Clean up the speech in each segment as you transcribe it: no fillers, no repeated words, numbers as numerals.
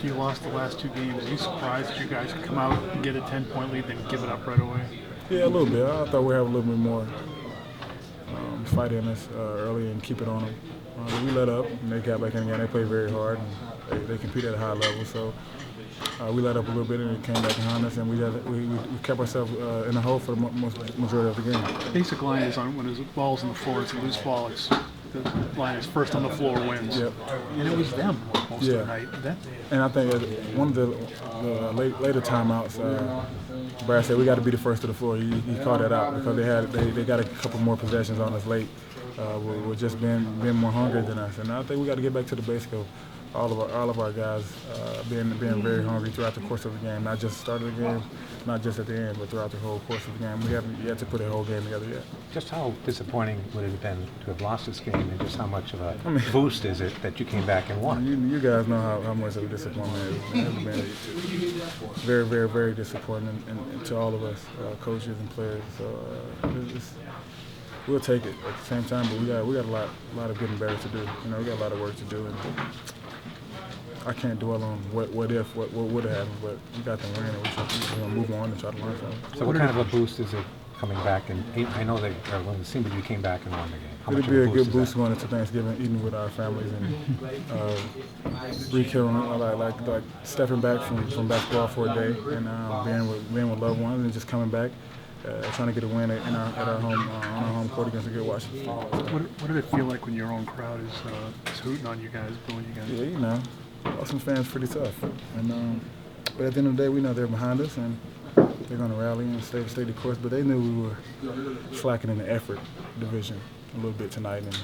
after you lost the last two games, are you surprised that you guys could come out and get a 10-point lead, then give it up right away? Yeah, a little bit. I thought we'd have a little bit more fight in us early and keep it on them. We let up, and they got back in again. They played very hard, and they compete at a high level. So we let up a little bit, and it came back behind us, and we kept ourselves in the hole for the majority of the game. The basic line is when there's balls on the floor, it's a loose ball. The line is first on the floor wins. Yep. And it was them most of the night. And I think one of the later timeouts, Brad said we got to be the first to the floor. He called that out because they got a couple more possessions on us late. We're just being more hungry than us, and I think we got to get back to the basic of all of our guys being very hungry throughout the course of the game, not just the start of the game, not just at the end, but throughout the whole course of the game. We haven't yet to put a whole game together yet. Just how disappointing would it have been to have lost this game, and just how much of a boost is it that you came back and won? You guys know how much of a disappointment it has been. Very, very, very disappointing and to all of us, coaches and players. So we'll take it at the same time, but we got a lot of good and better to do. We got a lot of work to do, and I can't dwell on what would have happened, but we got the win, and we're going to move on and try to learn from it. So what kind of a boost is it coming back? And I know that when it seemed that you came back and won the game. It'll be a good boost going into Thanksgiving, eating with our families and rekindling, like stepping back from basketball for a day and being with loved ones and just coming back. Trying to get a win at our home on our home court against a good Washington. What did it feel like when your own crowd is hooting on you guys, booing you guys? Yeah, Boston fans pretty tough, but at the end of the day, we know they're behind us and they're going to rally and stay the course. But they knew we were slacking in the effort division a little bit tonight, and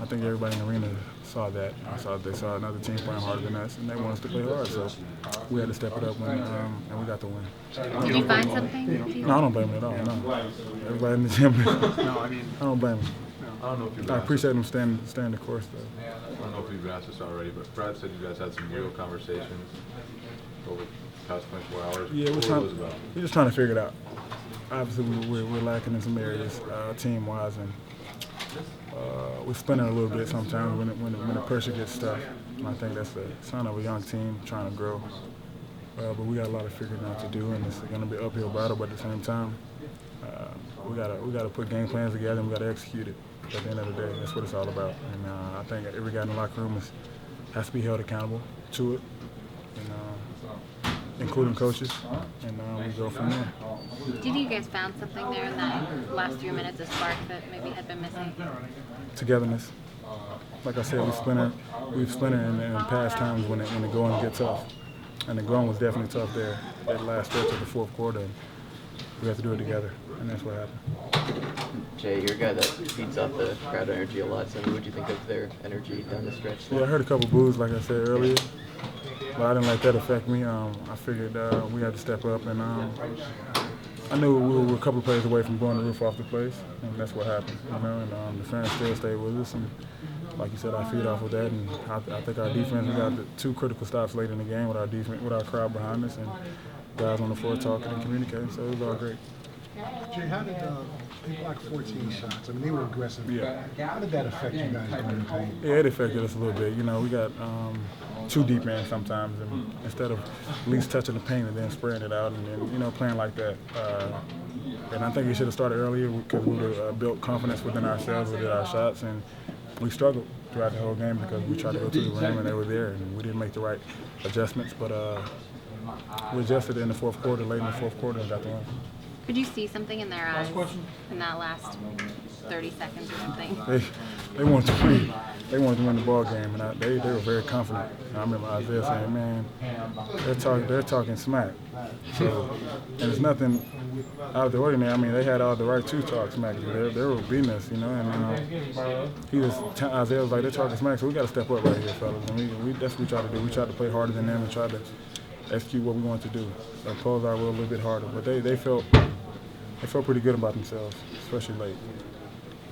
I think everybody in the arena saw that. They saw another team playing harder than us, and they want us to play hard. So we had to step it up and we got the win. Did you find something? No, I don't blame them at all. No, everybody in the gym. I don't blame them. I don't know if you've I appreciate them staying the course, though. I don't know if you've asked this already, but Brad said you guys had some real conversations over the past 24 hours. Yeah, we're just trying to figure it out. Obviously, we're lacking in some areas team-wise, and we're spinning a little bit sometimes when the pressure gets tough. And I think that's the sign of a young team trying to grow. But we got a lot of figuring out to do, and it's going to be an uphill battle. But at the same time, we got to put game plans together, and we got to execute it. At the end of the day, that's what it's all about. And I think every guy in the locker room has to be held accountable to it, and, including coaches, and we go from there. Do you think you guys found something there in that last 3 minutes, a spark that maybe had been missing? Togetherness. Like I said, we've splintered in past times when the going gets tough. And the going was definitely tough there, that last stretch of the fourth quarter. And we have to do it together, and that's what happened. Jay, you're a guy that feeds off the crowd energy a lot, so what do you think of their energy down the stretch? Yeah, I heard a couple boos, like I said earlier, but I didn't let that affect me. I figured we had to step up, and I knew we were a couple of plays away from blowing the roof off the place, and that's what happened. And the fans still stayed with us, and like you said, I feed off of that, and I think our defense, we got the two critical stops late in the game with our defense, with our crowd behind us, and guys on the floor talking and communicating, so it was all great. Jay, how did they blocked 14 shots? I mean, they were aggressive. Yeah. How did that affect you guys during the game? Yeah, it affected us a little bit. We got too deep in sometimes, and instead of at least touching the paint and then spraying it out, and then playing like that. And I think we should have started earlier because we would have built confidence within ourselves, within our shots, and we struggled throughout the whole game because we tried to go to the rim and they were there, and we didn't make the right adjustments. But we adjusted in the fourth quarter, late in the fourth quarter, and got the win. Could you see something in their eyes in that last 30 seconds or something? They wanted to win. They wanted to win the ball game, and they were very confident. And I remember Isaiah saying, "Man, they're talking smack." So, and it's nothing out of the ordinary. I mean, they had all the right to talk smack. They were beating us, And Isaiah was like, "They're talking smack, so we got to step up right here, fellas." And that's what we tried to do. We tried to play harder than them and try to execute what we wanted to do, impose our will a little bit harder. But they felt pretty good about themselves, especially late.